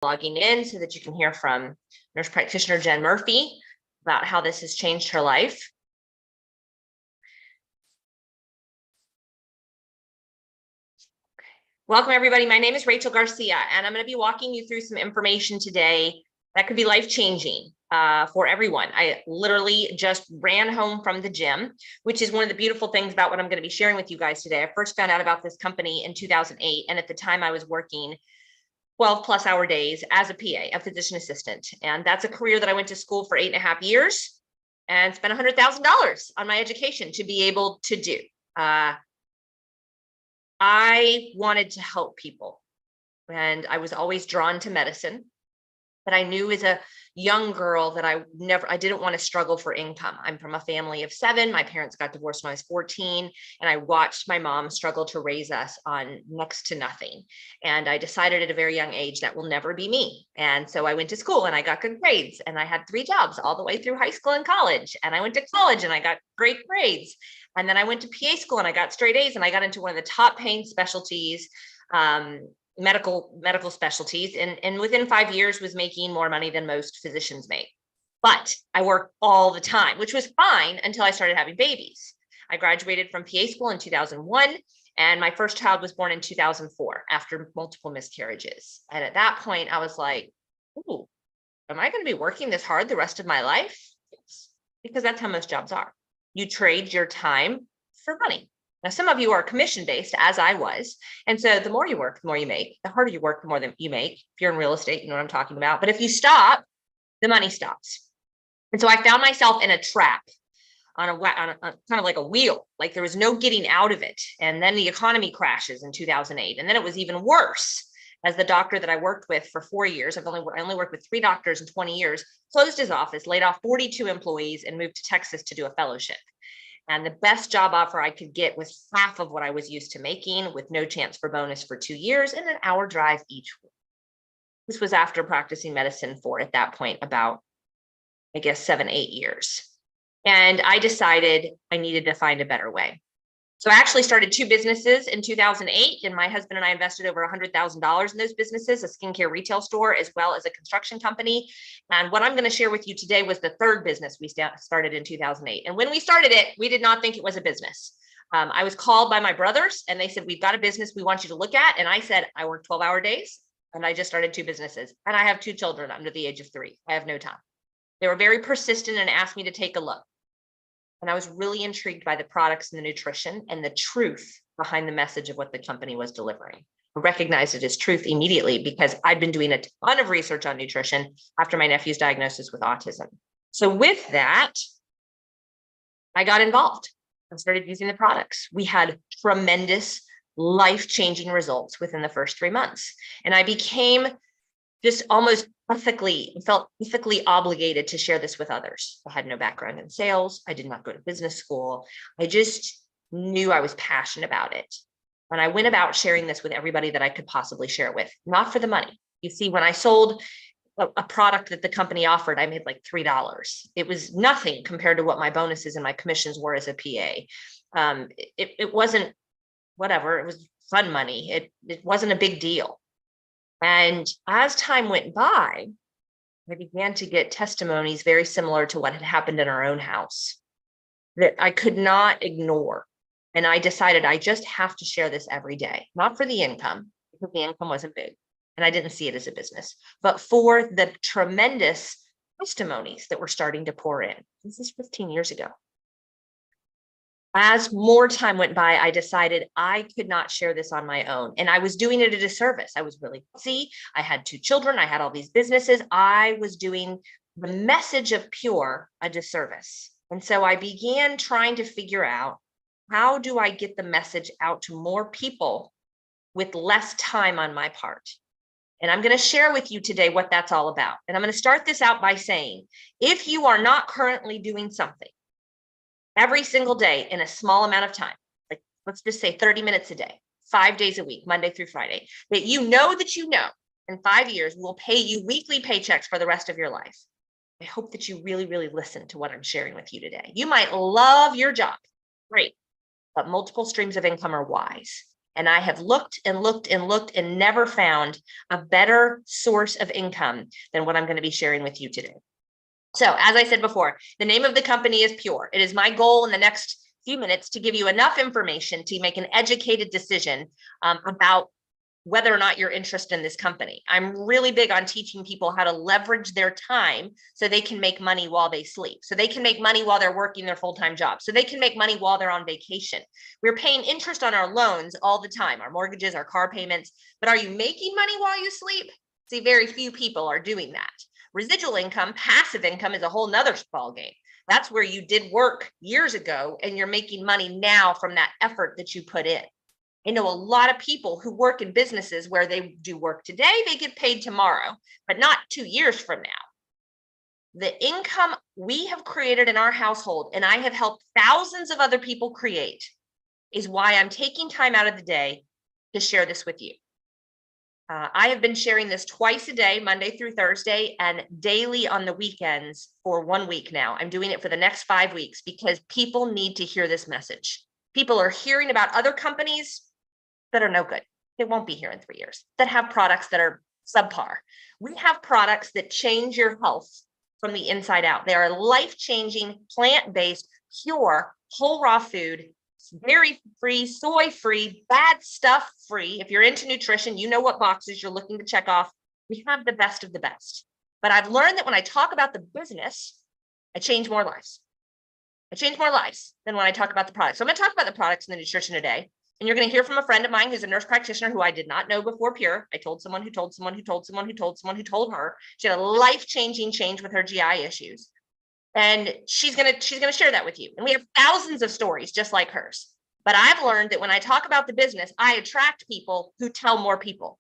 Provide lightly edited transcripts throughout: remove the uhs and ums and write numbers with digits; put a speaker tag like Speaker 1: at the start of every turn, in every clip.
Speaker 1: logging in so that you can hear from nurse practitioner Jen Murphy about how this has changed her life. Welcome, everybody. My name is Rachel Garcia, and I'm going to be walking you through some information today that could be life-changing for everyone. I literally just ran home from the gym, which is one of the beautiful things about what I'm going to be sharing with you guys today. I first found out about this company in 2008, and at the time I was working 12+ hour days as a PA, a physician assistant. And that's a career that I went to school for 8.5 years and spent $100,000 on my education to be able to do. I wanted to help people, and I was always drawn to medicine, but I knew as a young girl that I didn't want to struggle for income. I'm from a family of 7. My parents got divorced when I was 14, and I watched my mom struggle to raise us on next to nothing. And I decided at a very young age that will never be me. And so I went to school and I got good grades, and I had 3 jobs all the way through high school and college. And I went to college and I got great grades. And then I went to PA school and I got straight A's, and I got into one of the top paying specialties, medical specialties, and within 5 years was making more money than most physicians make. But I worked all the time, which was fine until I started having babies. I graduated from PA school in 2001, and my first child was born in 2004 after multiple miscarriages. And at that point, I was like, ooh, am I going to be working this hard the rest of my life? Yes, because that's how most jobs are. You trade your time for money. Now, some of you are commission-based, as I was. And so the more you work, the more you make. The harder you work, the more you make. If you're in real estate, you know what I'm talking about. But if you stop, the money stops. And so I found myself in a trap on a kind of like a wheel, like there was no getting out of it. And then the economy crashes in 2008. And then it was even worse, as the doctor that I worked with for 4 years, I only worked with 3 doctors in 20 years, closed his office, laid off 42 employees, and moved to Texas to do a fellowship. And the best job offer I could get was half of what I was used to making, with no chance for bonus for 2 years and an hour drive each week. This was after practicing medicine for, at that point, about, I guess, 7-8 years. And I decided I needed to find a better way. So I actually started 2 businesses in 2008, and my husband and I invested over $100,000 in those businesses, a skincare retail store, as well as a construction company. And what I'm going to share with you today was the 3rd business we started in 2008. And when we started it, we did not think it was a business. I was called by my brothers, and they said, we've got a business we want you to look at. And I said, I work 12-hour days, and I just started 2 businesses. And I have 2 children under the age of 3. I have no time. They were very persistent and asked me to take a look. And I was really intrigued by the products and the nutrition and the truth behind the message of what the company was delivering. I recognized it as truth immediately because I'd been doing a ton of research on nutrition after my nephew's diagnosis with autism. So with that, I got involved and started using the products. We had tremendous life-changing results within the first 3 months. And I became just almost felt ethically obligated to share this with others. I had no background in sales. I did not go to business school. I just knew I was passionate about it. And I went about sharing this with everybody that I could possibly share it with, not for the money. You see, when I sold a product that the company offered, I made like $3. It was nothing compared to what my bonuses and my commissions were as a PA. It wasn't whatever, it was fun money. It wasn't a big deal. And as time went by, I began to get testimonies very similar to what had happened in our own house that I could not ignore. And I decided I just have to share this every day, not for the income, because the income wasn't big and I didn't see it as a business, but for the tremendous testimonies that were starting to pour in. This is 15 years ago. As more time went by, I decided I could not share this on my own. And I was doing it a disservice. I was really busy. I had 2 children. I had all these businesses. I was doing the message of Pure a disservice. And so I began trying to figure out, how do I get the message out to more people with less time on my part? And I'm going to share with you today what that's all about. And I'm going to start this out by saying, if you are not currently doing something every single day in a small amount of time, like let's just say 30 minutes a day, 5 days a week, Monday through Friday, that you know in 5 years will pay you weekly paychecks for the rest of your life. I hope that you really, really listen to what I'm sharing with you today. You might love your job, great, but multiple streams of income are wise. And I have looked and looked and looked and never found a better source of income than what I'm going to be sharing with you today. So as I said before, the name of the company is Pure. It is my goal in the next few minutes to give you enough information to make an educated decision about whether or not you're interested in this company. I'm really big on teaching people how to leverage their time so they can make money while they sleep, so they can make money while they're working their full-time job, so they can make money while they're on vacation. We're paying interest on our loans all the time, our mortgages, our car payments, but are you making money while you sleep? See, very few people are doing that. Residual income, passive income is a whole nother ball game. That's where you did work years ago and you're making money now from that effort that you put in. I know a lot of people who work in businesses where they do work today, they get paid tomorrow, but not 2 years from now. The income we have created in our household, and I have helped thousands of other people create, is why I'm taking time out of the day to share this with you. I have been sharing this twice a day, Monday through Thursday, and daily on the weekends for 1 week now. I'm doing it for the next 5 weeks because people need to hear this message. People are hearing about other companies that are no good. They won't be here in 3 years, that have products that are subpar. We have products that change your health from the inside out. They are life-changing, plant-based, pure, whole raw food, dairy-free, soy-free, bad stuff free. If you're into nutrition, you know what boxes you're looking to check off. We have the best of the best. But I've learned that when I talk about the business, I change more lives. I change more lives than when I talk about the products. So I'm going to talk about the products and the nutrition today. And you're going to hear from a friend of mine who's a nurse practitioner who I did not know before Pure. I told someone who told someone who told someone who told someone who told her. She had a life-changing change with her GI issues. And she's gonna share that with you. And we have thousands of stories just like hers. But I've learned that when I talk about the business, I attract people who tell more people.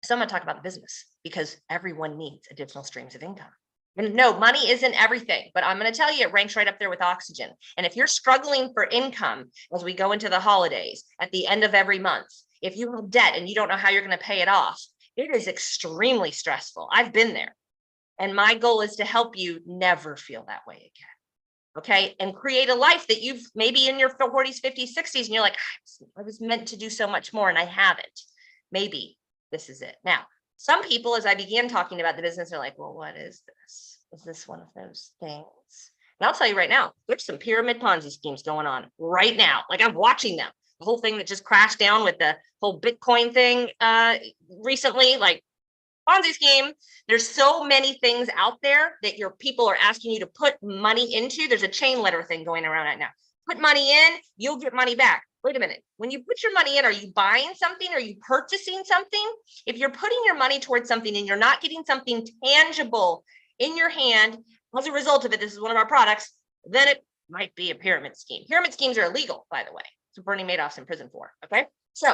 Speaker 1: So I'm going to talk about the business because everyone needs additional streams of income. And no, money isn't everything, but I'm going to tell you, it ranks right up there with oxygen. And if you're struggling for income as we go into the holidays, at the end of every month, if you have debt and you don't know how you're going to pay it off, it is extremely stressful. I've been there. And my goal is to help you never feel that way again. Okay. And create a life that you've maybe in your 40s, 50s, 60s, and you're like, I was meant to do so much more and I haven't. Maybe this is it. Now, some people, as I began talking about the business, are like, well, what is this? Is this one of those things? And I'll tell you right now, there's some pyramid Ponzi schemes going on right now. Like I'm watching them. The whole thing that just crashed down with the whole Bitcoin thing recently, like Ponzi scheme. There's so many things out there that your people are asking you to put money into. There's a chain letter thing going around right now. Put money in, you'll get money back. Wait a minute. When you put your money in, are you buying something? Are you purchasing something? If you're putting your money towards something and you're not getting something tangible in your hand as a result of it, this is one of our products, then it might be a pyramid scheme. Pyramid schemes are illegal, by the way. So Bernie Madoff's in prison for. Okay. So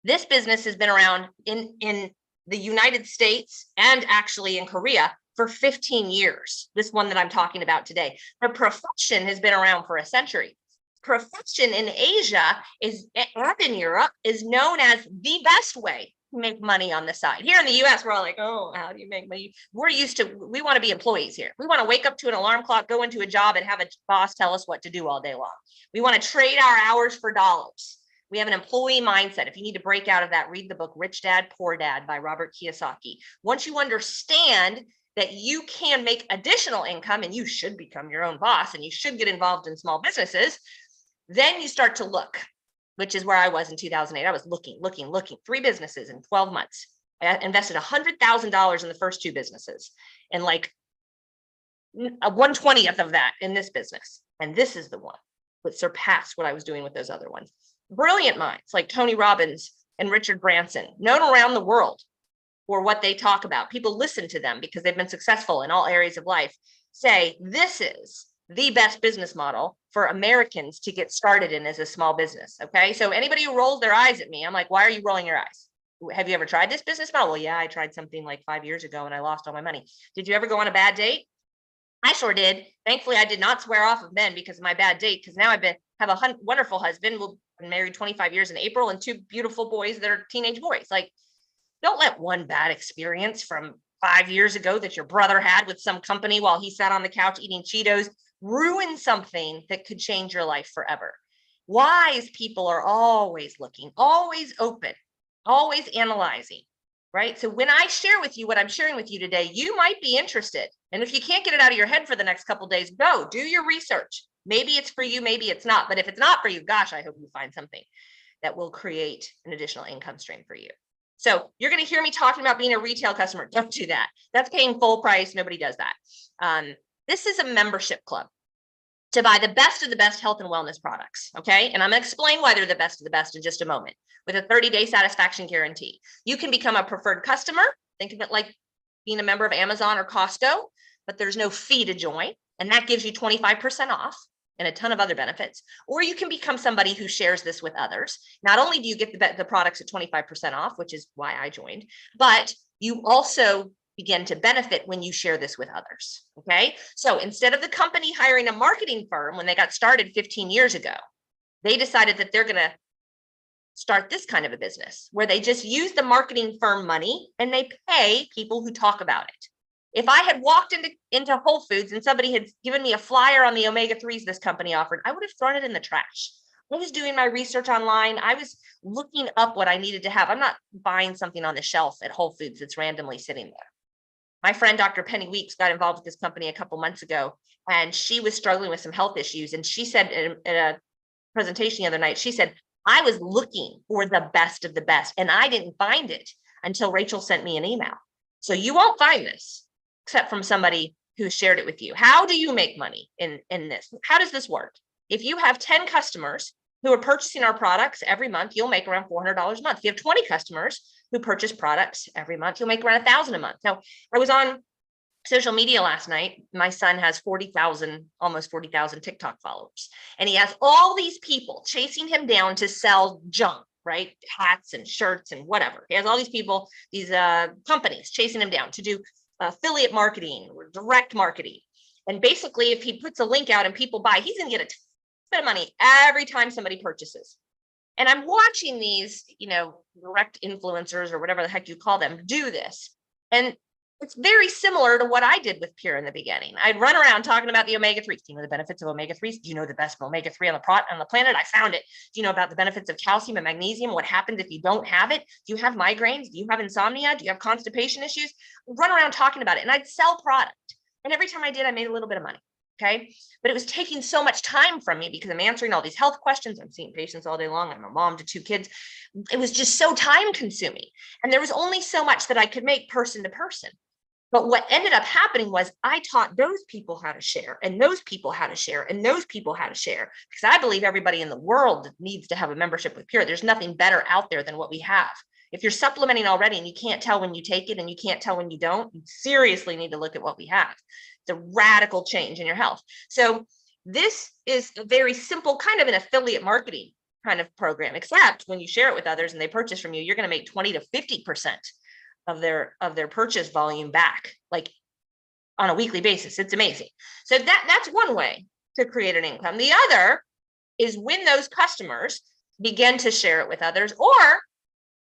Speaker 1: this business has been around in the United States and actually in Korea for 15 years. This one that I'm talking about today. The profession has been around for a century. Profession in Asia and in Europe is known as the best way to make money on the side. Here in the US, we're all like, oh, how do you make money? We want to be employees here. We want to wake up to an alarm clock, go into a job and have a boss tell us what to do all day long. We want to trade our hours for dollars. We have an employee mindset. If you need to break out of that, read the book Rich Dad, Poor Dad by Robert Kiyosaki. Once you understand that you can make additional income and you should become your own boss and you should get involved in small businesses, then you start to look, which is where I was in 2008. I was looking, 3 businesses in 12 months. I invested $100,000 in the first 2 businesses and like 1/20th of that in this business. And this is the one that surpassed what I was doing with those other ones. Brilliant minds like Tony Robbins and Richard Branson, known around the world for what they talk about. People listen to them because they've been successful in all areas of life, say this is the best business model for Americans to get started in as a small business. Okay. So anybody who rolls their eyes at me, I'm like, why are you rolling your eyes? Have you ever tried this business model? Well, yeah, I tried something like 5 years ago and I lost all my money. Did you ever go on a bad date? I sure did. Thankfully, I did not swear off of men because of my bad date, because now have a wonderful husband. We've been married 25 years in April and 2 beautiful boys that are teenage boys. Like, don't let one bad experience from 5 years ago that your brother had with some company while he sat on the couch eating Cheetos ruin something that could change your life forever. Wise people are always looking, always open, always analyzing, right? So when I share with you what I'm sharing with you today, you might be interested. And if you can't get it out of your head for the next couple of days, go do your research. Maybe it's for you, maybe it's not. But if it's not for you, gosh, I hope you find something that will create an additional income stream for you. So you're going to hear me talking about being a retail customer. Don't do that. That's paying full price. Nobody does that. This is a membership club to buy the best of the best health and wellness products. Okay. And I'm going to explain why they're the best of the best in just a moment with a 30-day satisfaction guarantee. You can become a preferred customer. Think of it like being a member of Amazon or Costco, but there's no fee to join. And that gives you 25% off and a ton of other benefits. Or you can become somebody who shares this with others. Not only do you get the products at 25% off, which is why I joined, but you also begin to benefit when you share this with others. Okay. So instead of the company hiring a marketing firm when they got started 15 years ago, they decided that they're going to start this kind of a business where they just use the marketing firm money and they pay people who talk about it. If I had walked into Whole Foods and somebody had given me a flyer on the omega-3s this company offered, I would have thrown it in the trash. I was doing my research online. I was looking up what I needed to have. I'm not buying something on the shelf at Whole Foods that's randomly sitting there. My friend, Dr. Penny Weeks, got involved with this company a couple months ago, and she was struggling with some health issues. And she said in a presentation the other night, she said, I was looking for the best of the best, and I didn't find it until Rachel sent me an email. So you won't find this except from somebody who shared it with you. How do you make money in this? How does this work? If you have 10 customers who are purchasing our products every month, you'll make around $400 a month. If you have 20 customers who purchase products every month, you'll make around $1,000 a month. Now, I was on social media last night. My son has almost 40,000 TikTok followers, and he has all these people chasing him down to sell junk, right? Hats and shirts and whatever. He has all these people, these companies chasing him down to do affiliate marketing or direct marketing. And basically, if he puts a link out and people buy, he's going to get a ton of money every time somebody purchases. And I'm watching these, direct influencers or whatever the heck you call them do this. And it's very similar to what I did with Pure in the beginning. I'd run around talking about the omega-3s. Do you know the benefits of omega-3s? Do you know the best omega-3 on the planet? I found it. Do you know about the benefits of calcium and magnesium? What happens if you don't have it? Do you have migraines? Do you have insomnia? Do you have constipation issues? Run around talking about it. And I'd sell product. And every time I did, I made a little bit of money. Okay. But it was taking so much time from me because I'm answering all these health questions. I'm seeing patients all day long. I'm a mom to 2 kids. It was just so time consuming. And there was only so much that I could make person to person. But what ended up happening was I taught those people how to share, and those people how to share, and those people how to share, because I believe everybody in the world needs to have a membership with Pure. There's nothing better out there than what we have. If you're supplementing already and you can't tell when you take it and you can't tell when you don't, you seriously need to look at what we have. It's a radical change in your health. So this is a very simple kind of an affiliate marketing kind of program, except when you share it with others and they purchase from you, you're going to make 20 to 50% of their purchase volume back, like on a weekly basis. It's amazing. So that's one way to create an income. The other is when those customers begin to share it with others, or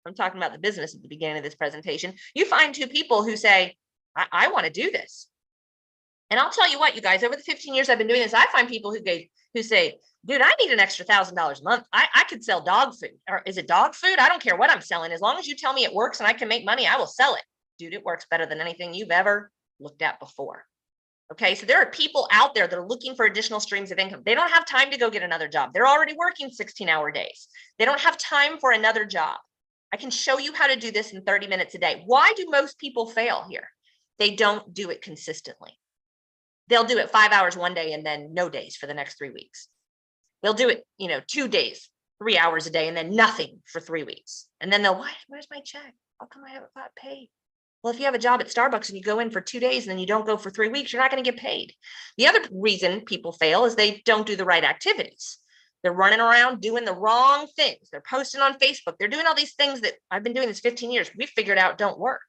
Speaker 1: I'm talking about the business at the beginning of this presentation, you find 2 people who say, I want to do this. And I'll tell you what, you guys, over the 15 years I've been doing this, I find people who say, dude, I need an extra $1,000 a month. I could sell dog food. Or is it dog food? I don't care what I'm selling. As long as you tell me it works and I can make money, I will sell it. Dude, it works better than anything you've ever looked at before. Okay, so there are people out there that are looking for additional streams of income. They don't have time to go get another job. They're already working 16-hour days. They don't have time for another job. I can show you how to do this in 30 minutes a day. Why do most people fail here? They don't do it consistently. They'll do it 5 hours one day and then no days for the next 3 weeks. They'll do it, 2 days, 3 hours a day, and then nothing for 3 weeks. And then where's my check? How come I haven't got paid? Well, if you have a job at Starbucks and you go in for 2 days and then you don't go for 3 weeks, you're not going to get paid. The other reason people fail is they don't do the right activities. They're running around doing the wrong things. They're posting on Facebook. They're doing all these things that I've been doing this 15 years. We figured out don't work.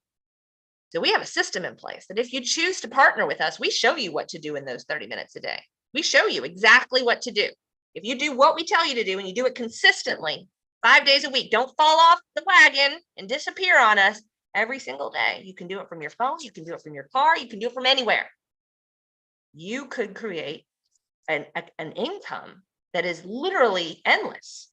Speaker 1: So we have a system in place that if you choose to partner with us, we show you what to do in those 30 minutes a day. We show you exactly what to do. If you do what we tell you to do and you do it consistently, 5 days a week, don't fall off the wagon and disappear on us every single day. You can do it from your phone. You can do it from your car. You can do it from anywhere. You could create an income that is literally endless.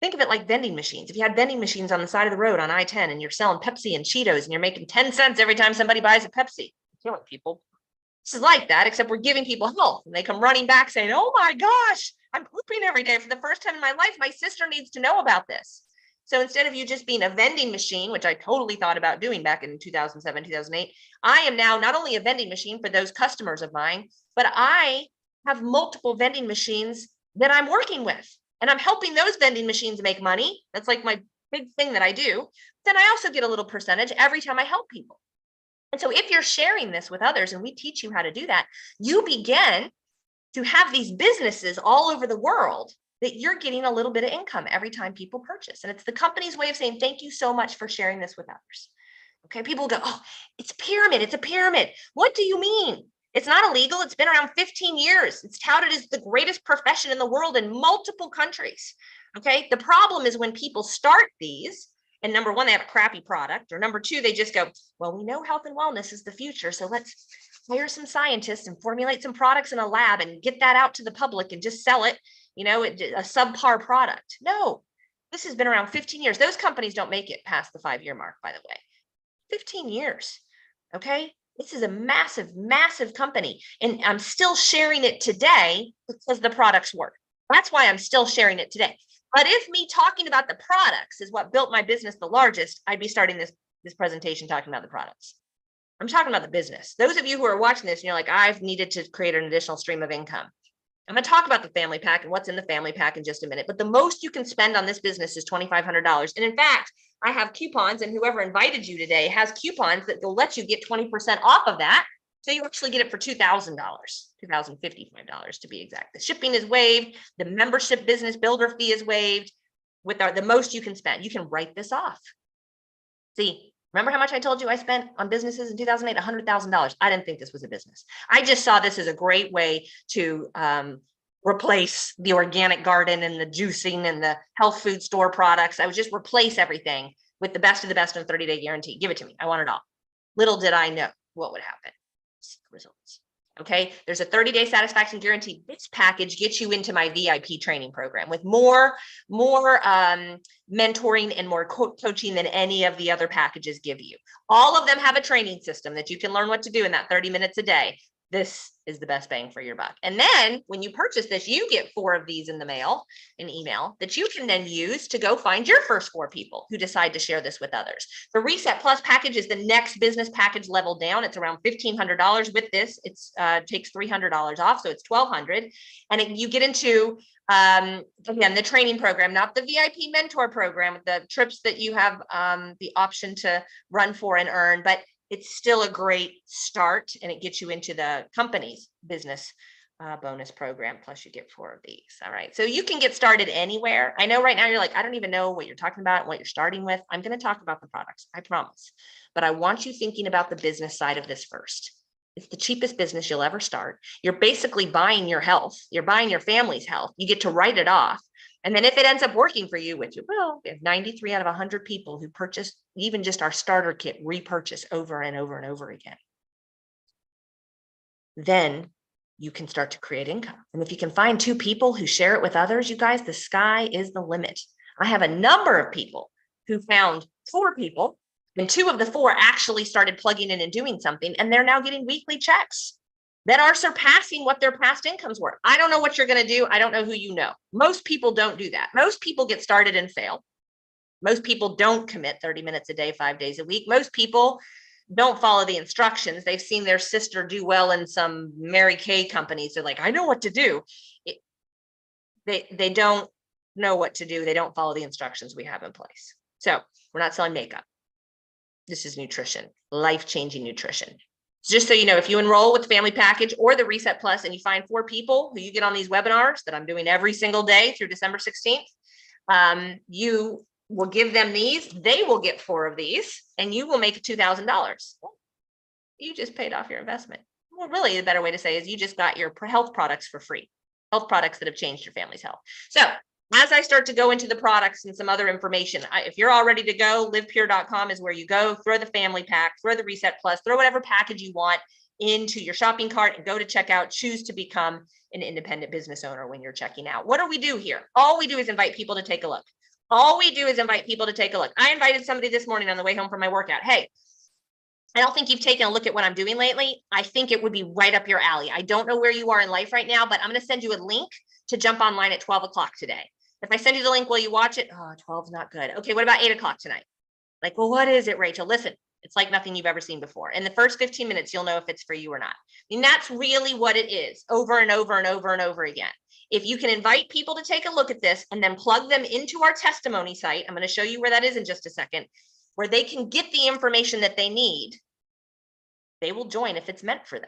Speaker 1: Think of it like vending machines. If you had vending machines on the side of the road on I-10 and you're selling Pepsi and Cheetos and you're making 10 cents every time somebody buys a Pepsi, you're killing people. This is like that, except we're giving people health, and they come running back saying, oh my gosh, I'm pooping every day for the first time in my life. My sister needs to know about this. So instead of you just being a vending machine, which I totally thought about doing back in 2007, 2008, I am now not only a vending machine for those customers of mine, but I have multiple vending machines that I'm working with, and I'm helping those vending machines make money. That's like my big thing that I do. Then I also get a little percentage every time I help people. And so if you're sharing this with others and we teach you how to do that, you begin to have these businesses all over the world that you're getting a little bit of income every time people purchase. And it's the company's way of saying, thank you so much for sharing this with others. Okay, people go, oh, it's a pyramid. It's a pyramid. What do you mean? It's not illegal. It's been around 15 years. It's touted as the greatest profession in the world in multiple countries. Okay, the problem is when people start these, and number one, they have a crappy product, or number two, they just go, well, we know health and wellness is the future, so let's hire some scientists and formulate some products in a lab and get that out to the public and just sell it, you know, a subpar product. No, this has been around 15 years. Those companies don't make it past the 5-year mark, by the way. 15 years, okay? This is a massive, massive company, and I'm still sharing it today because the products work. That's why I'm still sharing it today. But if me talking about the products is what built my business the largest, I'd be starting this presentation talking about the products. I'm talking about the business. Those of you who are watching this and you're like, I've needed to create an additional stream of income. I'm going to talk about the family pack and what's in the family pack in just a minute. But the most you can spend on this business is $2,500. And in fact, I have coupons, and whoever invited you today has coupons that will let you get 20% off of that. So you actually get it for $2,000, $2,055 to be exact. The shipping is waived. The membership business builder fee is waived. With the most you can spend, you can write this off. See, remember how much I told you I spent on businesses in 2008? $100,000. I didn't think this was a business. I just saw this as a great way to replace the organic garden and the juicing and the health food store products. I would just replace everything with the best of the best and 30-day guarantee. Give it to me. I want it all. Little did I know what would happen. Results. Okay, there's a 30-day satisfaction guarantee. This package gets you into my VIP training program with more mentoring and more coaching than any of the other packages give you. All of them have a training system that you can learn what to do in that 30 minutes a day. This is the best bang for your buck. And then when you purchase this, you get 4 of these in the mail, an email that you can then use to go find your first 4 people who decide to share this with others. The Reset Plus package is the next business package level down. It's around $1,500. With this, it takes $300 off, so it's $1,200. And you get into again, the training program, not the VIP mentor program, the trips that you have the option to run for and earn, but it's still a great start, and it gets you into the company's business bonus program. Plus you get 4 of these. All right. So you can get started anywhere. I know right now you're like, I don't even know what you're talking about and what you're starting with. I'm going to talk about the products, I promise. But I want you thinking about the business side of this first. It's the cheapest business you'll ever start. You're basically buying your health. You're buying your family's health. You get to write it off. And then if it ends up working for you, which it will, we have 93 out of 100 people who purchase even just our starter kit, repurchase over and over and over again. Then you can start to create income. And if you can find 2 people who share it with others, you guys, the sky is the limit. I have a number of people who found 4 people, and 2 of the 4 actually started plugging in and doing something, and they're now getting weekly checks that are surpassing what their past incomes were. I don't know what you're going to do. I don't know who you know. Most people don't do that. Most people get started and fail. Most people don't commit 30 minutes a day, 5 days a week. Most people don't follow the instructions. They've seen their sister do well in some Mary Kay companies. They're like, I know what to do. They don't know what to do. They don't follow the instructions we have in place. So we're not selling makeup. This is nutrition, life-changing nutrition. Just so you know, if you enroll with the family package or the Reset Plus and you find 4 people who you get on these webinars that I'm doing every single day through December 16th, you will give them these. They will get 4 of these, and you will make $2,000. You just paid off your investment. Well, really, the better way to say is you just got your health products for free, health products that have changed your family's health. So as I start to go into the products and some other information, if you're all ready to go, livepure.com is where you go. Throw the family pack, throw the Reset Plus, throw whatever package you want into your shopping cart and go to checkout. Choose to become an independent business owner when you're checking out. What do we do here? All we do is invite people to take a look. All we do is invite people to take a look. I invited somebody this morning on the way home from my workout. Hey, I don't think you've taken a look at what I'm doing lately. I think it would be right up your alley. I don't know where you are in life right now, but I'm going to send you a link to jump online at 12 o'clock today. If I send you the link, will you watch it? Oh, 12's not good. Okay, what about 8 o'clock tonight? Like, well, what is it, Rachel? Listen, it's like nothing you've ever seen before. In the first 15 minutes, you'll know if it's for you or not. I mean, that's really what it is, over and over and over and over again. If you can invite people to take a look at this and then plug them into our testimony site, I'm going to show you where that is in just a second, where they can get the information that they need, they will join if it's meant for them.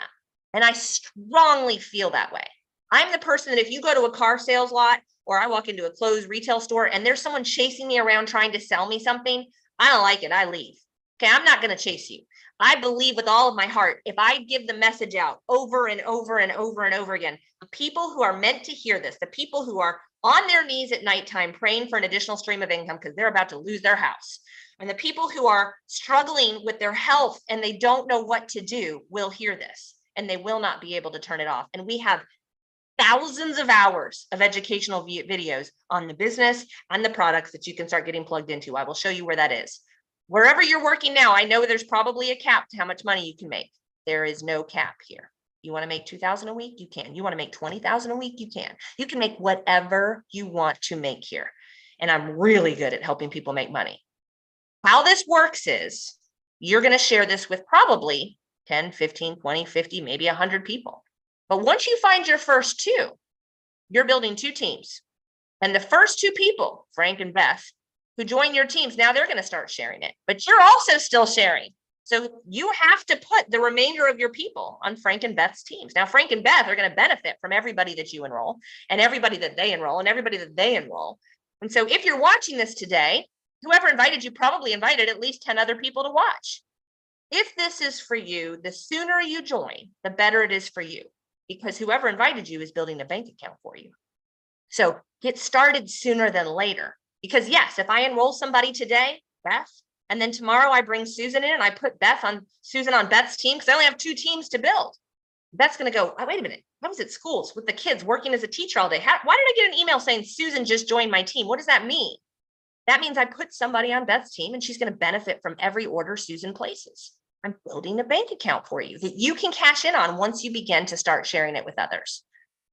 Speaker 1: And I strongly feel that way. I'm the person that if you go to a car sales lot or I walk into a closed retail store and there's someone chasing me around trying to sell me something, I don't like it. I leave. Okay, I'm not going to chase you. I believe with all of my heart, if I give the message out over and over and over and over again, the people who are meant to hear this, the people who are on their knees at nighttime praying for an additional stream of income because they're about to lose their house, and the people who are struggling with their health and they don't know what to do will hear this and they will not be able to turn it off. And we have thousands of hours of educational videos on the business and the products that you can start getting plugged into. I will show you where that is. Wherever you're working now, I know there's probably a cap to how much money you can make. There is no cap here. You want to make 2,000 a week? You can. You want to make 20,000 a week? You can. You can make whatever you want to make here. And I'm really good at helping people make money. How this works is you're going to share this with probably 10, 15, 20, 50, maybe 100 people. But once you find your first two, you're building two teams. And the first two people, Frank and Beth, who join your teams, now they're going to start sharing it. But you're also still sharing. So you have to put the remainder of your people on Frank and Beth's teams. Now, Frank and Beth are going to benefit from everybody that you enroll and everybody that they enroll and everybody that they enroll. And so if you're watching this today, whoever invited you probably invited at least 10 other people to watch. If this is for you, the sooner you join, the better it is for you, because whoever invited you is building a bank account for you. So get started sooner than later. Because yes, if I enroll somebody today, Beth, and then tomorrow I bring Susan in and I put Susan on Beth's team, because I only have two teams to build. Beth's going to go, oh, wait a minute. I was at schools with the kids working as a teacher all day. Why did I get an email saying Susan just joined my team? What does that mean? That means I put somebody on Beth's team and she's going to benefit from every order Susan places. I'm building a bank account for you that you can cash in on once you begin to start sharing it with others.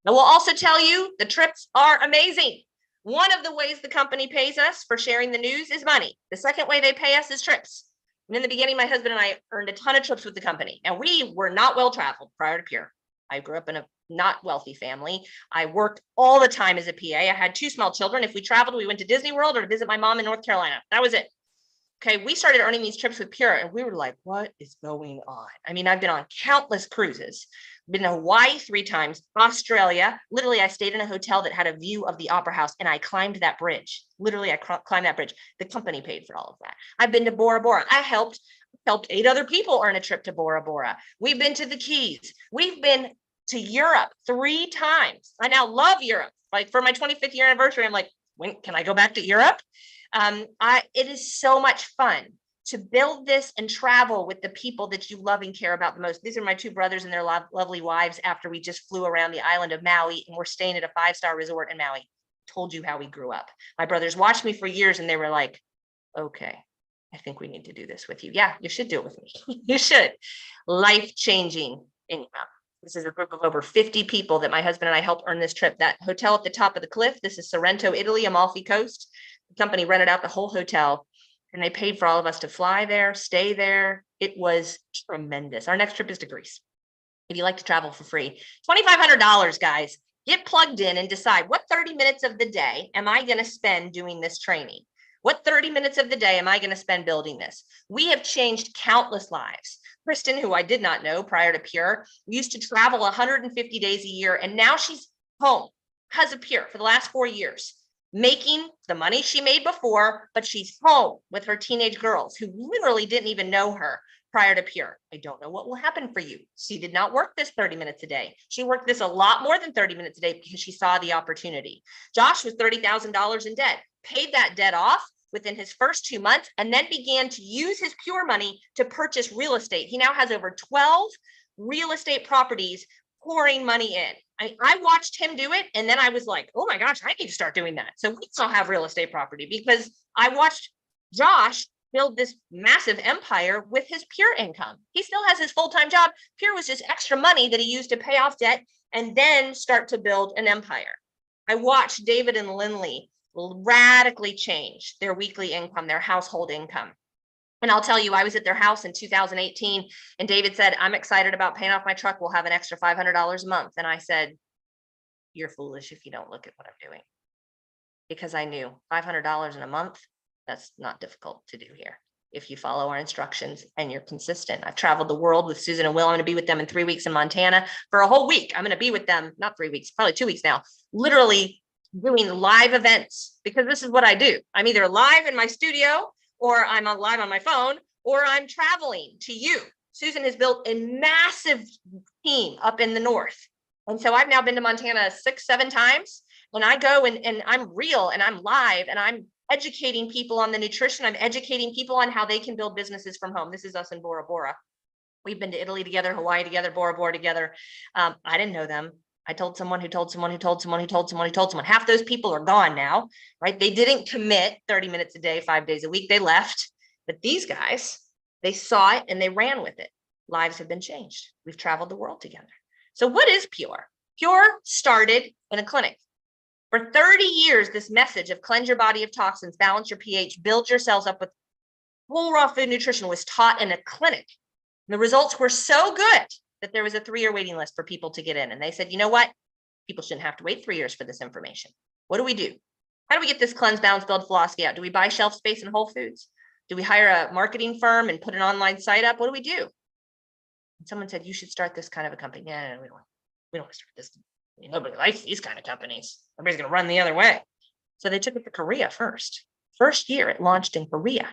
Speaker 1: I will also tell you the trips are amazing. One of the ways the company pays us for sharing the news is money. The second way they pay us is trips. And in the beginning, my husband and I earned a ton of trips with the company, and we were not well traveled prior to Pure. I grew up in a not wealthy family. I worked all the time as a PA. I had two small children. If we traveled, we went to Disney World or to visit my mom in North Carolina. That was it. Okay, we started earning these trips with Pure, and we were like, what is going on? I mean, I've been on countless cruises. Been to Hawaii 3 times, Australia. Literally, I stayed in a hotel that had a view of the Opera House, and I climbed that bridge. Literally, I climbed that bridge. The company paid for all of that. I've been to Bora Bora. I helped 8 other people earn a trip to Bora Bora. We've been to the Keys. We've been to Europe 3 times. I now love Europe. Like for my 25th year anniversary, I'm like, when can I go back to Europe? It is so much fun to build this and travel with the people that you love and care about the most. These are my 2 brothers and their lovely wives after we just flew around the island of Maui, and we're staying at a 5-star resort in Maui. Told you how we grew up. My brothers watched me for years and they were like, okay, I think we need to do this with you. Yeah, you should do it with me. You should. Life-changing income. This is a group of over 50 people that my husband and I helped earn this trip. That hotel at the top of the cliff, this is Sorrento, Italy, Amalfi Coast. The company rented out the whole hotel and they paid for all of us to fly there, stay there. It was tremendous. Our next trip is to Greece. If you like to travel for free, $2,500, guys. Get plugged in and decide what 30 minutes of the day am I going to spend doing this training? What 30 minutes of the day am I going to spend building this? We have changed countless lives. Kristen, who I did not know prior to Pure, used to travel 150 days a year, and now she's home because of Pure for the last 4 years, making the money she made before, but she's home with her teenage girls who literally didn't even know her prior to Pure. I don't know what will happen for you. She did not work this 30 minutes a day. She worked this a lot more than 30 minutes a day because she saw the opportunity. Josh was $30,000 in debt, paid that debt off within his first 2 months, and then began to use his Pure money to purchase real estate. He now has over 12 real estate properties pouring money in. I watched him do it, and then I was like, oh my gosh, I need to start doing that. So we still have real estate property because I watched Josh build this massive empire with his pure income. He still has his full-time job. Pure was just extra money that he used to pay off debt and then start to build an empire. I watched David and Lindley radically change their weekly income, their household income. And I'll tell you, I was at their house in 2018, and David said, I'm excited about paying off my truck. We'll have an extra $500 a month. And I said, you're foolish if you don't look at what I'm doing. Because I knew $500 in a month, that's not difficult to do here. If you follow our instructions and you're consistent. I've traveled the world with Susan and Will. I'm going to be with them in 3 weeks in Montana for a whole week. I'm going to be with them, not 3 weeks, probably 2 weeks now, literally doing live events, because this is what I do. I'm either live in my studio, or I'm live on my phone, or I'm traveling to you. Susan has built a massive team up in the north. And so I've now been to Montana 6, 7 times. When I go and I'm real and I'm live and I'm educating people on the nutrition, I'm educating people on how they can build businesses from home. This is us in Bora Bora. We've been to Italy together, Hawaii together, Bora Bora together. I didn't know them. I told someone who told someone who told someone who told someone who told someone. Half those people are gone now, right? They didn't commit 30 minutes a day, 5 days a week. They left. But these guys, they saw it and they ran with it. Lives have been changed. We've traveled the world together. So what is Pure? Pure started in a clinic. For 30 years, this message of cleanse your body of toxins, balance your pH, build your cells up with whole raw food nutrition was taught in a clinic. And the results were so good that there was a 3-year waiting list for people to get in. And they said, you know what? People shouldn't have to wait 3 years for this information. What do we do? How do we get this cleanse, balance, build philosophy out? Do we buy shelf space in Whole Foods? Do we hire a marketing firm and put an online site up? What do we do? And someone said, you should start this kind of a company. No, we don't want to start this. Nobody likes these kind of companies. Everybody's going to run the other way. So they took it to Korea first. First year it launched in Korea.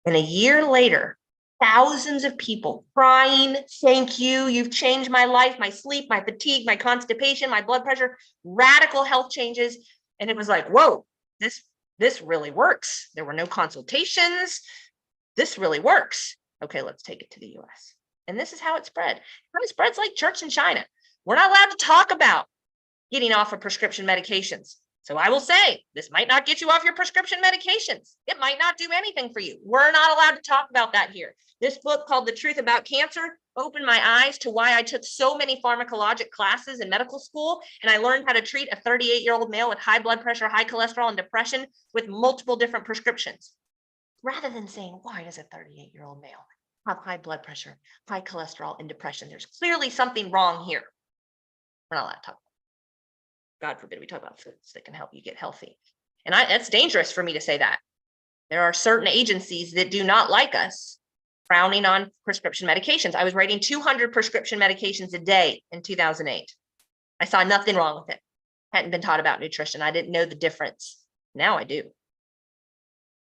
Speaker 1: And a year later, thousands of people crying, thank you, you've changed my life, my sleep, my fatigue, my constipation, my blood pressure, radical health changes. And it was like, whoa, this really works. There were no consultations. This really works. Okay, let's take it to the US. And this is how it spread. It spreads like church in China. We're not allowed to talk about getting off of prescription medications. So I will say, this might not get you off your prescription medications. It might not do anything for you. We're not allowed to talk about that here. This book called The Truth About Cancer opened my eyes to why I took so many pharmacologic classes in medical school. And I learned how to treat a 38-year-old male with high blood pressure, high cholesterol, and depression with multiple different prescriptions. Rather than saying, why does a 38-year-old male have high blood pressure, high cholesterol, and depression? There's clearly something wrong here. We're not allowed to talk. God forbid we talk about foods that can help you get healthy. And that's dangerous for me to say that. There are certain agencies that do not like us frowning on prescription medications. I was writing 200 prescription medications a day in 2008. I saw nothing wrong with it. Hadn't been taught about nutrition. I didn't know the difference. Now I do.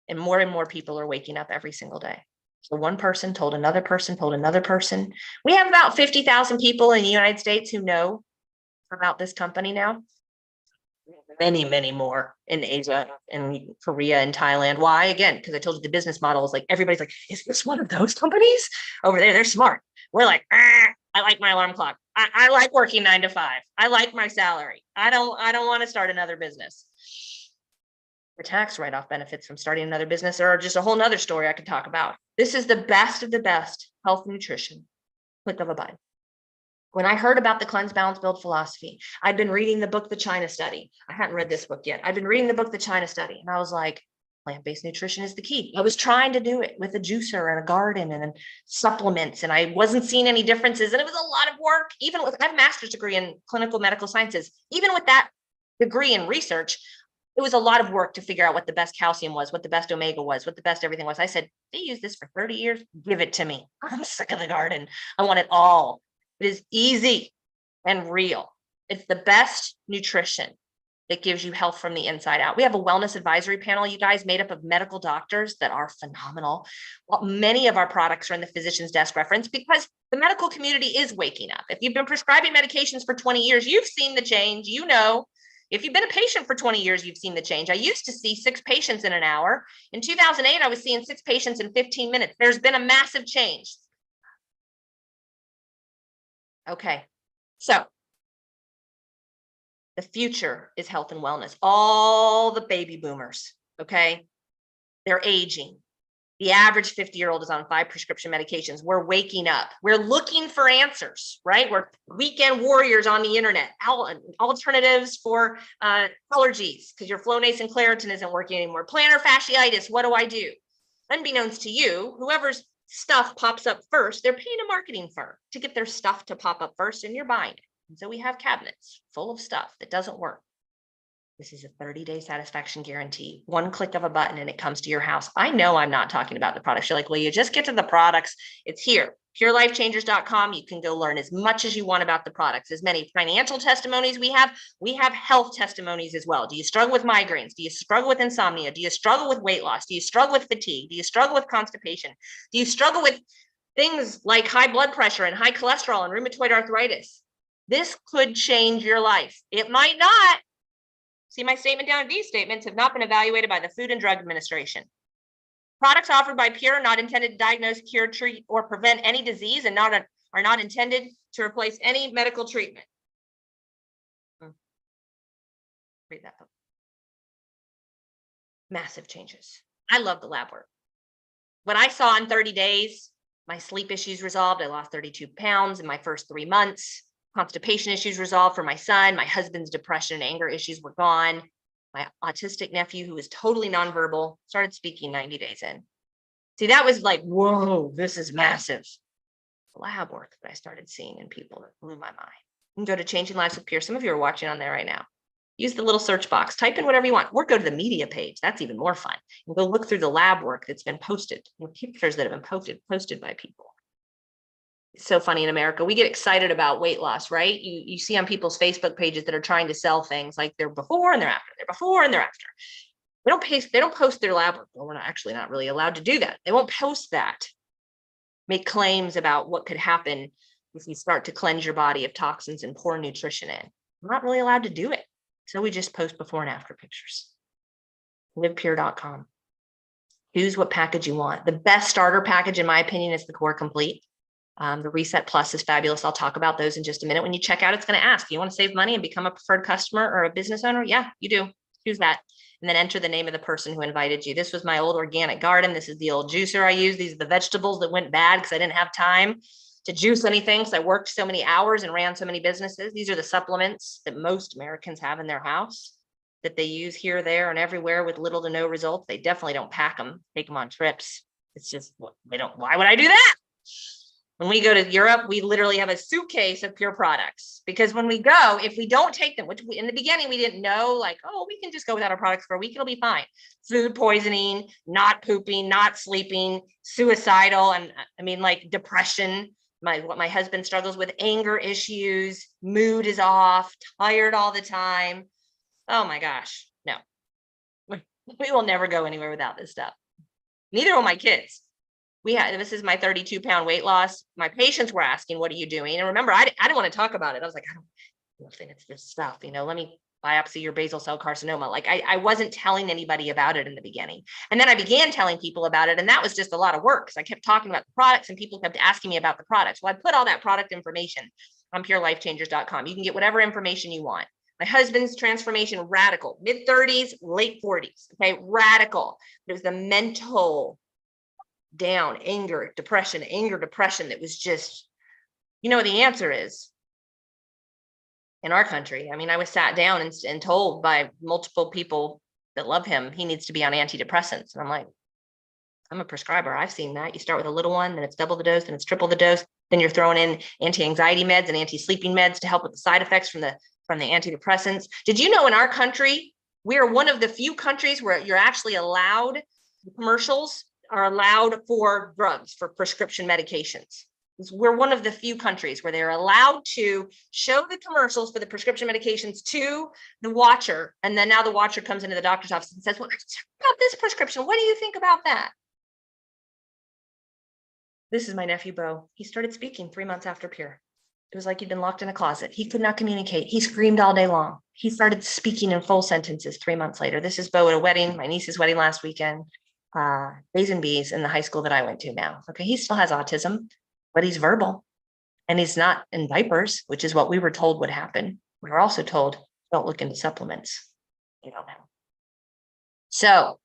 Speaker 1: And more people are waking up every single day. So one person told another person, told another person. We have about 50,000 people in the United States who know about this company now. Many more in Asia and Korea and Thailand. Why? Again, because I told you the business model is like, everybody's like, is this one of those companies? Over there, they're smart. We're like, I like my alarm clock. I like working 9 to 5. I like my salary. I don't want to start another business. The tax write-off benefits from starting another business are just a whole nother story I could talk about. This is the best of the best health nutrition. Click of a button. When I heard about the cleanse, balance, build philosophy, I'd been reading the book, The China Study. I hadn't read this book yet. I'd been reading the book, The China Study, and I was like, plant-based nutrition is the key. I was trying to do it with a juicer and a garden and supplements, and I wasn't seeing any differences. And it was a lot of work. Even with, I have a master's degree in clinical medical sciences. Even with that degree in research, it was a lot of work to figure out what the best calcium was, what the best omega was, what the best everything was. I said, they use this for 30 years. Give it to me. I'm sick of the garden. I want it all. It is easy and real. It's the best nutrition that gives you health from the inside out. We have a wellness advisory panel, you guys, made up of medical doctors that are phenomenal. Well, many of our products are in the physician's desk reference because the medical community is waking up. If you've been prescribing medications for 20 years, you've seen the change. You know, if you've been a patient for 20 years, you've seen the change. I used to see 6 patients in an hour. In 2008, I was seeing 6 patients in 15 minutes. There's been a massive change. Okay. So the future is health and wellness. All the baby boomers, okay? They're aging. The average 50-year-old is on 5 prescription medications. We're waking up. We're looking for answers, right? We're weekend warriors on the internet. Alternatives for allergies because your Flonase and Claritin isn't working anymore. Plantar fasciitis, what do I do? Unbeknownst to you, whoever's stuff pops up first, they're paying a marketing firm to get their stuff to pop up first, and you're buying it. And so we have cabinets full of stuff that doesn't work. This is a 30-day satisfaction guarantee. One click of a button and it comes to your house. I know I'm not talking about the products. You're like, well, you just get to the products. It's here. PureLifeChangers.com. You can go learn as much as you want about the products. As many financial testimonies we have health testimonies as well. Do you struggle with migraines? Do you struggle with insomnia? Do you struggle with weight loss? Do you struggle with fatigue? Do you struggle with constipation? Do you struggle with things like high blood pressure and high cholesterol and rheumatoid arthritis? This could change your life. It might not. See my statement down. These statements have not been evaluated by the Food and Drug Administration. Products offered by Pure are not intended to diagnose, cure, treat, or prevent any disease and are not intended to replace any medical treatment. Read that book. Massive changes. I love the lab work. What I saw in 30 days, my sleep issues resolved. I lost 32 pounds in my first 3 months. Constipation issues resolved for my son. My husband's depression and anger issues were gone. My autistic nephew, who was totally nonverbal, started speaking 90 days in. See, that was like, whoa, this is massive. Lab work that I started seeing in people that blew my mind. You can go to Changing Lives with Pure. Some of you are watching on there right now. Use the little search box, type in whatever you want, or go to the media page. That's even more fun. And go look through the lab work that's been posted, and pictures that have been posted by people. It's so funny in America. We get excited about weight loss, right? You see on people's Facebook pages that are trying to sell things like they're before and they're after, they're before and they're after. They don't post their lab work. Well, we're not really allowed to do that. They won't post that. Make claims about what could happen if you start to cleanse your body of toxins and pour nutrition in. We're not really allowed to do it. So we just post before and after pictures. LivePure.com. Choose what package you want. The best starter package, in my opinion, is the Core Complete. The Reset Plus is fabulous. I'll talk about those in just a minute. When you check out, it's going to ask, you want to save money and become a preferred customer or a business owner? Yeah, you do. Choose that. And then enter the name of the person who invited you. This was my old organic garden. This is the old juicer I used. These are the vegetables that went bad because I didn't have time to juice anything because I worked so many hours and ran so many businesses. These are the supplements that most Americans have in their house that they use here, there, and everywhere with little to no results. They definitely don't pack them, take them on trips. It's just, why would I do that? When we go to Europe, we literally have a suitcase of Pure products because when we go, if we don't take them, which in the beginning we didn't know, like, oh, we can just go without our products for a week, it'll be fine. Food poisoning, not pooping, not sleeping, suicidal, and I mean, like depression. What my husband struggles with, anger issues, mood is off, tired all the time. Oh my gosh, no. We will never go anywhere without this stuff. Neither will my kids. This is my 32-pound weight loss. My patients were asking, what are you doing? And remember, I didn't want to talk about it. I was like, I don't think it's this stuff, let me biopsy your basal cell carcinoma. Like I wasn't telling anybody about it in the beginning. And then I began telling people about it. And that was just a lot of work because I kept talking about the products and people kept asking me about the products. Well, I put all that product information on PureLifeChangers.com. You can get whatever information you want. My husband's transformation, radical, mid-30s, late 40s. Okay, radical. It was the mental down, anger, depression that was just, the answer is in our country. I mean, I was sat down and told by multiple people that love him, he needs to be on antidepressants. And I'm like, I'm a prescriber. I've seen that. You start with a little one, then it's double the dose, then it's triple the dose. Then you're throwing in anti-anxiety meds and anti-sleeping meds to help with the side effects from the antidepressants. Did you know in our country, we are one of the few countries where you're actually allowed, commercials are allowed for drugs, for prescription medications. We're one of the few countries where they're allowed to show the commercials for the prescription medications to the watcher. And then now the watcher comes into the doctor's office and says, well, about this prescription, what do you think about that? This is my nephew, Bo. He started speaking 3 months after Pure. It was like he'd been locked in a closet. He could not communicate. He screamed all day long. He started speaking in full sentences 3 months later. This is Bo at a wedding, my niece's wedding last weekend. A's and B's in the high school that I went to now. Okay, he still has autism, but he's verbal. And he's not in diapers, which is what we were told would happen. We were also told, don't look into supplements. You don't know. So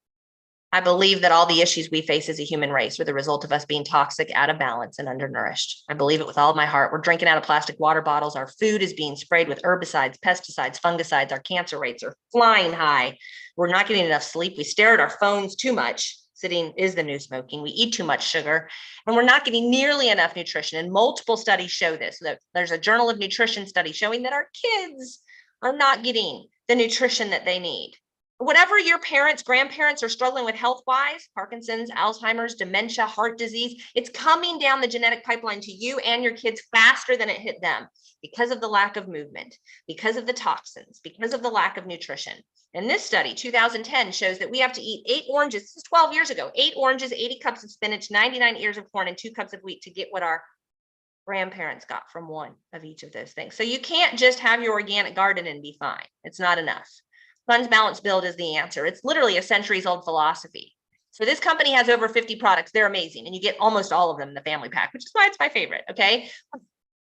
Speaker 1: I believe that all the issues we face as a human race are the result of us being toxic, out of balance, and undernourished. I believe it with all of my heart. We're drinking out of plastic water bottles. Our food is being sprayed with herbicides, pesticides, fungicides. Our cancer rates are flying high. We're not getting enough sleep. We stare at our phones too much. Sitting is the new smoking. We eat too much sugar, and we're not getting nearly enough nutrition. And multiple studies show this. There's a Journal of Nutrition study showing that our kids are not getting the nutrition that they need. Whatever your parents, grandparents are struggling with health-wise, Parkinson's, Alzheimer's, dementia, heart disease, it's coming down the genetic pipeline to you and your kids faster than it hit them because of the lack of movement, because of the toxins, because of the lack of nutrition. And this study, 2010, shows that we have to eat 8 oranges. This is 12 years ago. 8 oranges, 80 cups of spinach, 99 ears of corn, and 2 cups of wheat to get what our grandparents got from one of each of those things. So you can't just have your organic garden and be fine. It's not enough. Cleanse, balance, build is the answer. It's literally a centuries-old philosophy. So this company has over 50 products. They're amazing. And you get almost all of them in the family pack, which is why it's my favorite, okay?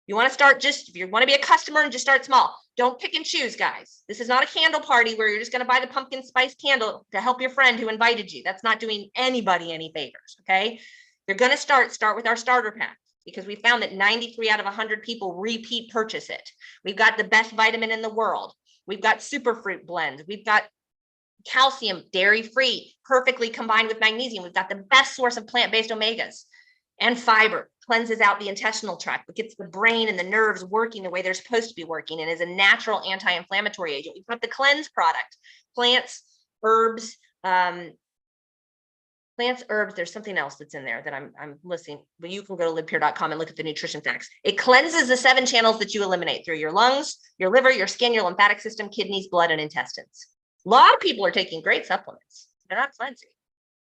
Speaker 1: You want to start if you want to be a customer and just start small, don't pick and choose, guys. This is not a candle party where you're just going to buy the pumpkin spice candle to help your friend who invited you. That's not doing anybody any favors, okay? You're going to start with our starter pack, because we found that 93 out of 100 people repeat purchase it. We've got the best vitamin in the world. We've got superfruit blends. We've got calcium, dairy-free, perfectly combined with magnesium. We've got the best source of plant-based omegas, and fiber. Cleanses out the intestinal tract, but gets the brain and the nerves working the way they're supposed to be working, and is a natural anti-inflammatory agent. We've got the cleanse product, plants, herbs, there's something else that's in there that I'm listing, but you can go to livepure.com and look at the nutrition facts. It cleanses the 7 channels that you eliminate through your lungs, your liver, your skin, your lymphatic system, kidneys, blood, and intestines. A lot of people are taking great supplements. They're not cleansing.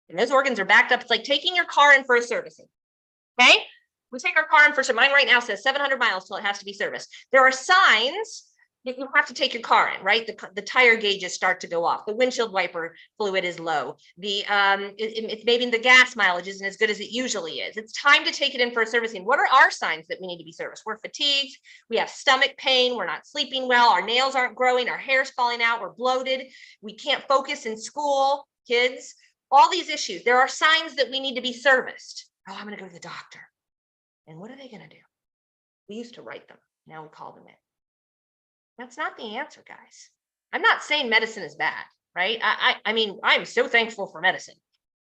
Speaker 1: And those organs are backed up. It's like taking your car in for a servicing. Okay? We take our car in for some. Mine right now says 700 miles till it has to be serviced. There are signs that you have to take your car in, right? The tire gauges start to go off. The windshield wiper fluid is low. It's maybe the gas mileage isn't as good as it usually is. It's time to take it in for a servicing. What are our signs that we need to be serviced? We're fatigued. We have stomach pain. We're not sleeping well. Our nails aren't growing. Our hair's falling out. We're bloated. We can't focus in school, kids. All these issues. There are signs that we need to be serviced. Oh, I'm going to go to the doctor. And what are they going to do? We used to write them. Now we call them in. That's not the answer, guys. I'm not saying medicine is bad, right? I mean, I'm so thankful for medicine,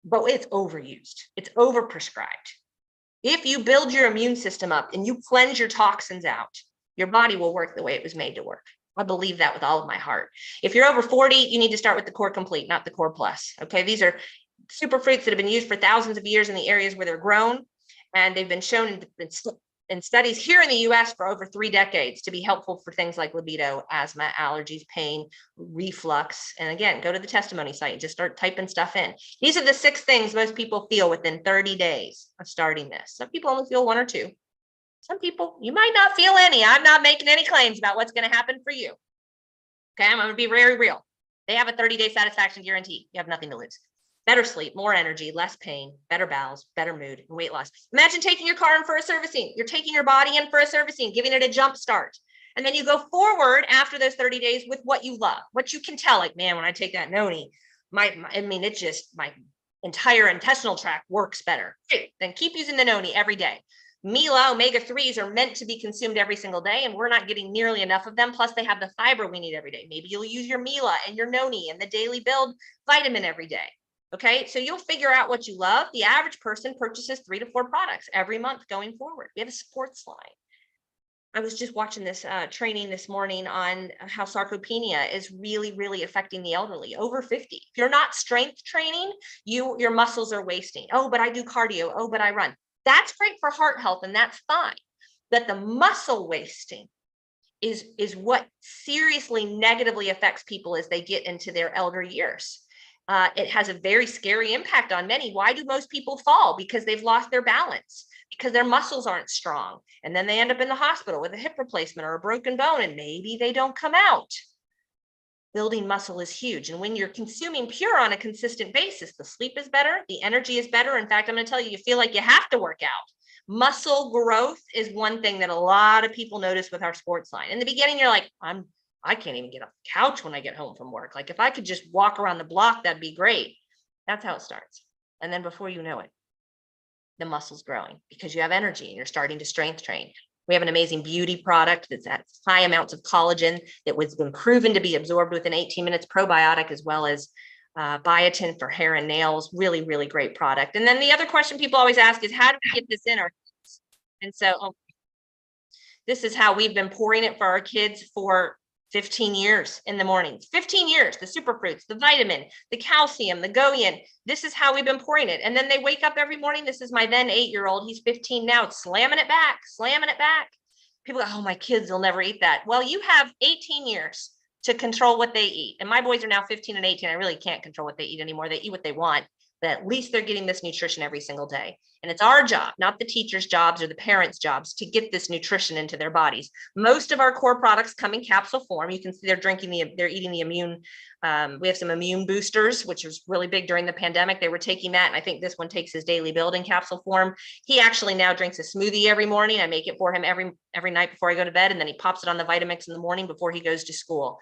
Speaker 1: but it's overused. It's overprescribed. If you build your immune system up and you cleanse your toxins out, your body will work the way it was made to work. I believe that with all of my heart. If you're over 40, you need to start with the Core Complete, not the Core Plus. Okay, these are superfruits that have been used for thousands of years in the areas where they're grown, and they've been shown in studies here in the US for over 3 decades to be helpful for things like libido, asthma, allergies, pain, reflux. And again, go to the testimony site and just start typing stuff in. These are the 6 things most people feel within 30 days of starting this. Some people only feel 1 or 2. Some people, you might not feel any. I'm not making any claims about what's going to happen for you. Okay, I'm going to be very real. They have a 30-day satisfaction guarantee. You have nothing to lose. Better sleep, more energy, less pain, better bowels, better mood, and weight loss. Imagine taking your car in for a servicing. You're taking your body in for a servicing, giving it a jump start. And then you go forward after those 30 days with what you love, what you can tell, like, man, when I take that noni, my entire intestinal tract works better. Great. Then keep using the noni every day. Mila omega-3s are meant to be consumed every single day, and we're not getting nearly enough of them. Plus, they have the fiber we need every day. Maybe you'll use your Mila and your noni and the daily build vitamin every day. Okay, so you'll figure out what you love. The average person purchases 3 to 4 products every month going forward. We have a sports line. I was just watching this training this morning on how sarcopenia is really affecting the elderly over 50. If you're not strength training, your muscles are wasting. Oh, but I do cardio. Oh, but I run. That's great for heart health, and that's fine. But the muscle wasting is what seriously negatively affects people as they get into their elder years. It has a very scary impact on many. Why do most people fall? Because they've lost their balance, because their muscles aren't strong. And then they end up in the hospital with a hip replacement or a broken bone, and maybe they don't come out. Building muscle is huge. And when you're consuming Pure on a consistent basis, the sleep is better, the energy is better. In fact, I'm going to tell you, you feel like you have to work out. Muscle growth is one thing that a lot of people notice with our sports line. In the beginning, you're like, I can't even get off the couch when I get home from work. Like if I could just walk around the block, that'd be great. That's how it starts. And then before you know it, the muscle's growing because you have energy and you're starting to strength train. We have an amazing beauty product that's at high amounts of collagen that was been proven to be absorbed within 18 minutes, probiotic, as well as biotin for hair and nails. Really, really great product. And then the other question people always ask is, how do we get this in our kids? And so this is how we've been pouring it for our kids for 15 years in the mornings. 15 years, the superfruits, the vitamin, the calcium, the goyan. This is how we've been pouring it. And then they wake up every morning. This is my then 8-year-old. He's 15 now, slamming it back, slamming it back. People go, oh, my kids will never eat that. Well, you have 18 years to control what they eat. And my boys are now 15 and 18. I really can't control what they eat anymore. They eat what they want, but at least they're getting this nutrition every single day. And it's our job, not the teachers' jobs or the parents' jobs, to get this nutrition into their bodies. Most of our core products come in capsule form. You can see they're eating the immune. We have some immune boosters, which was really big during the pandemic. They were taking that. And I think this one takes his daily build in capsule form. He actually now drinks a smoothie every morning. I make it for him every night before I go to bed. And then he pops it on the Vitamix in the morning before he goes to school.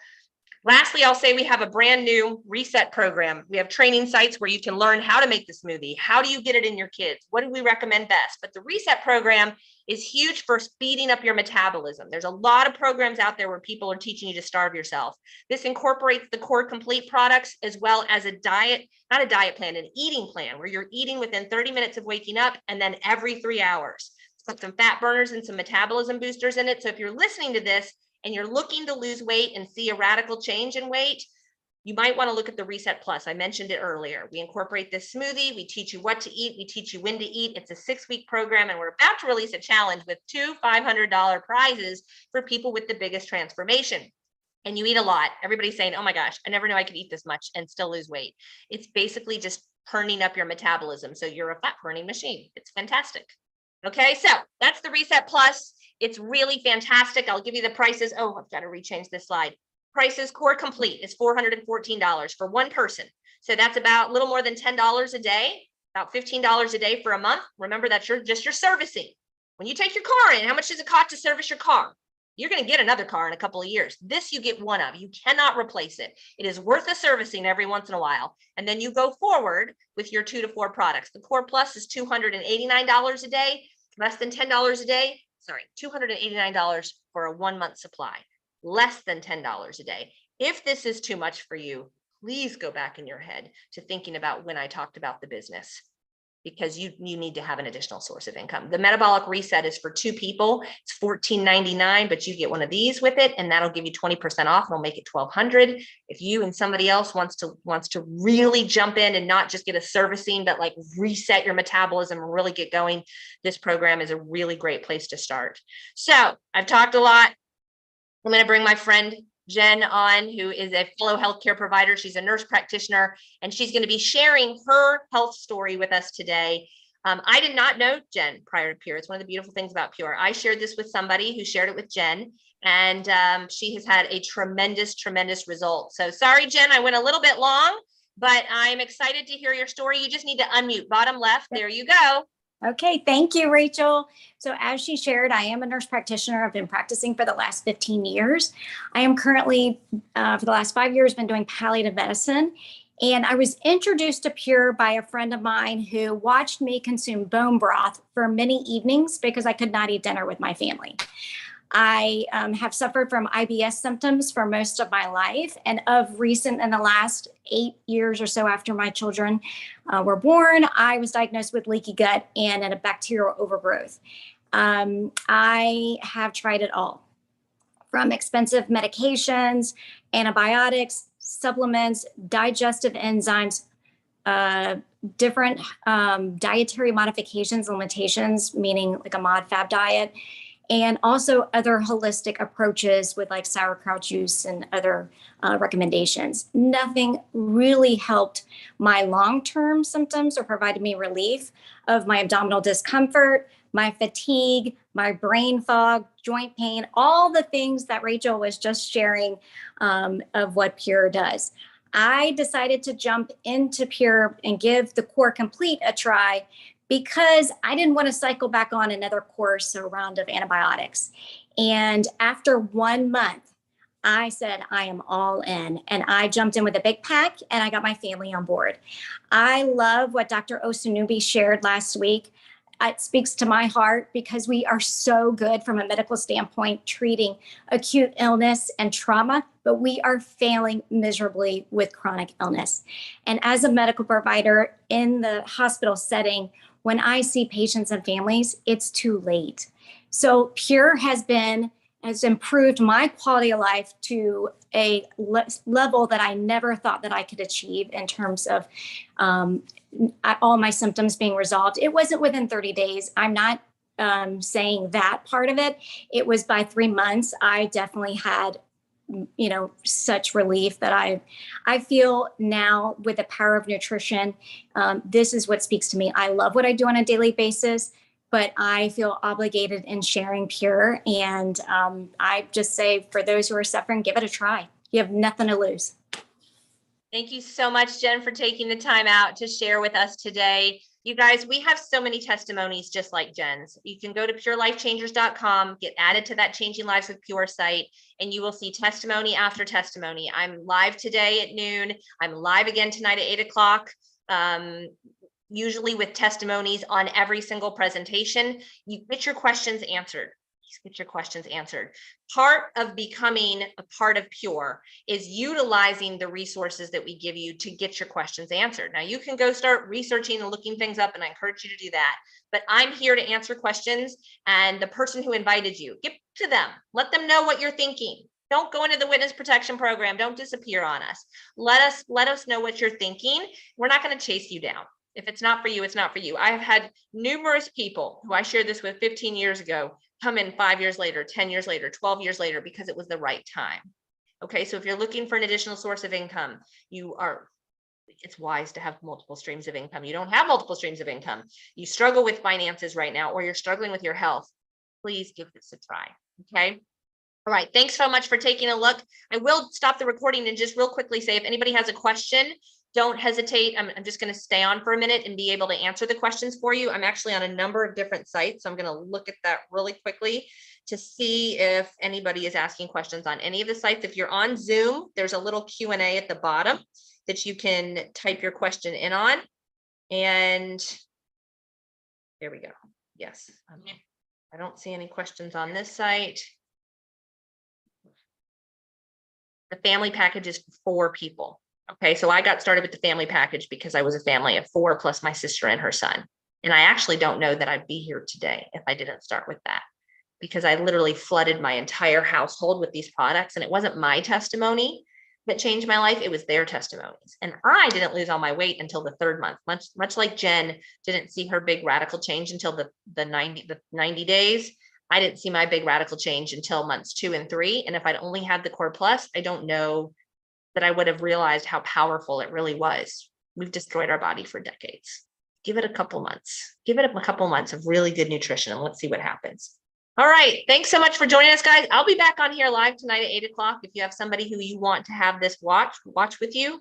Speaker 1: Lastly, I'll say we have a brand new reset program. We have training sites where you can learn how to make the smoothie. How do you get it in your kids? What do we recommend best? But the reset program is huge for speeding up your metabolism. There's a lot of programs out there where people are teaching you to starve yourself. This incorporates the Core Complete products as well as a diet, not a diet plan, an eating plan where you're eating within 30 minutes of waking up and then every 3 hours. It's got some fat burners and some metabolism boosters in it. So if you're listening to this and you're looking to lose weight and see a radical change in weight, you might want to look at the Reset Plus. I mentioned it earlier. We incorporate this smoothie. We teach you what to eat. We teach you when to eat. It's a 6-week program, and we're about to release a challenge with 2 $500 prizes for people with the biggest transformation. And you eat a lot. Everybody's saying, oh my gosh, I never knew I could eat this much and still lose weight. It's basically just turning up your metabolism. So you're a fat burning machine. It's fantastic. Okay, so that's the Reset Plus. It's really fantastic. I'll give you the prices. Oh, I've got to rechange this slide. Prices, Core Complete is $414 for one person. So that's about a little more than $10 a day, about $15 a day for a month. Remember, that's just your servicing. When you take your car in, how much does it cost to service your car? You're going to get another car in a couple of years. This you get one of. You cannot replace it. It is worth a servicing every once in a while. And then you go forward with your 2 to 4 products. The Core Plus is $289 a day, less than $10 a day. Sorry, $289 for a 1-month supply, less than $10 a day. If this is too much for you, please go back in your head to thinking about when I talked about the business, because you need to have an additional source of income. The metabolic reset is for 2 people. It's $14.99, but you get one of these with it, and that'll give you 20% off. And we'll make it $1,200. If you and somebody else wants to really jump in and not just get a servicing, but like reset your metabolism and really get going, this program is a really great place to start. So I've talked a lot. I'm going to bring my friend Jen on, who is a fellow healthcare provider. She's a nurse practitioner, and she's going to be sharing her health story with us today. I did not know Jen prior to Pure. It's one of the beautiful things about Pure. I shared this with somebody who shared it with Jen, and she has had a tremendous, tremendous result. So sorry, Jen, I went a little bit long, but I'm excited to hear your story. You just need to unmute, bottom left. There you go.
Speaker 2: Okay, thank you, Rachel. So as she shared, I am a nurse practitioner. I've been practicing for the last 15 years. I am currently, for the last 5 years, been doing palliative medicine. And I was introduced to Pure by a friend of mine who watched me consume bone broth for many evenings because I could not eat dinner with my family. I have suffered from IBS symptoms for most of my life, and of recent, in the last 8 years or so after my children were born, I was diagnosed with leaky gut and a bacterial overgrowth. I have tried it all, from expensive medications, antibiotics, supplements, digestive enzymes, different dietary modifications, limitations, meaning like a mod-fab diet, and also other holistic approaches with like sauerkraut juice and other recommendations. Nothing really helped my long-term symptoms or provided me relief of my abdominal discomfort, my fatigue, my brain fog, joint pain, all the things that Rachel was just sharing of what Pure does. I decided to jump into Pure and give the Core Complete a try because I didn't want to cycle back on another course or round of antibiotics. And after 1 month, I said, I am all in. And I jumped in with a big pack and I got my family on board. I love what Dr. Osunubi shared last week. It speaks to my heart because we are so good from a medical standpoint treating acute illness and trauma, but we are failing miserably with chronic illness. And as a medical provider in the hospital setting, when I see patients and families, it's too late. So Pure has improved my quality of life to a level that I never thought that I could achieve in terms of all my symptoms being resolved. It wasn't within 30 days. I'm not saying that part of it. It was by 3 months. I definitely had, such relief that I feel now with the power of nutrition. This is what speaks to me. I love what I do on a daily basis, but I feel obligated in sharing Pure. And I just say, for those who are suffering, give it a try. You have nothing to lose.
Speaker 1: Thank you so much, Jen, for taking the time out to share with us today. You guys, we have so many testimonies just like Jen's. You can go to purelifechangers.com, get added to that Changing Lives with Pure site, and you will see testimony after testimony. I'm live today at noon. I'm live again tonight at 8 o'clock. Usually with testimonies on every single presentation. You get your questions answered. Get your questions answered. Part of becoming a part of Pure is utilizing the resources that we give you to get your questions answered. Now you can go start researching and looking things up, and I encourage you to do that. But I'm here to answer questions, and the person who invited you, get to them. Let them know what you're thinking. Don't go into the witness protection program. Don't disappear on us. Let us know what you're thinking. We're not going to chase you down. If it's not for you, it's not for you. I have had numerous people who I shared this with 15 years ago come in 5 years later, 10 years later, 12 years later, because it was the right time. Okay, so if you're looking for an additional source of income, it's wise to have multiple streams of income. You don't have multiple streams of income. You struggle with finances right now, or you're struggling with your health. Please give this a try. Okay. All right. Thanks so much for taking a look. I will stop the recording and just real quickly say, if anybody has a question, don't hesitate. I'm just going to stay on for a minute and be able to answer the questions for you. I'm actually on a number of different sites, so I'm going to look at that really quickly to see if anybody is asking questions on any of the sites. If you're on Zoom, there's a little Q&A at the bottom that you can type your question in on. And there we go. Yes. I don't see any questions on this site. The family package is for 4 people. Okay, so I got started with the family package because I was a family of 4 plus my sister and her son. And I actually don't know that I'd be here today if I didn't start with that, because I literally flooded my entire household with these products. And it wasn't my testimony that changed my life. It was their testimonies. And I didn't lose all my weight until the 3rd month, much like Jen didn't see her big radical change until the 90 days. I didn't see my big radical change until months 2 and 3. And if I'd only had the Core Plus, I don't know that I would have realized how powerful it really was. We've destroyed our body for decades. Give it a couple months. Give it a couple months of really good nutrition, and let's see what happens. All right. Thanks so much for joining us, guys. I'll be back on here live tonight at 8 o'clock. If you have somebody who you want to have this watch with you,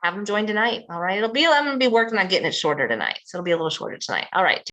Speaker 1: have them join tonight. All right. I'm going to be working on getting it shorter tonight. So it'll be a little shorter tonight. All right.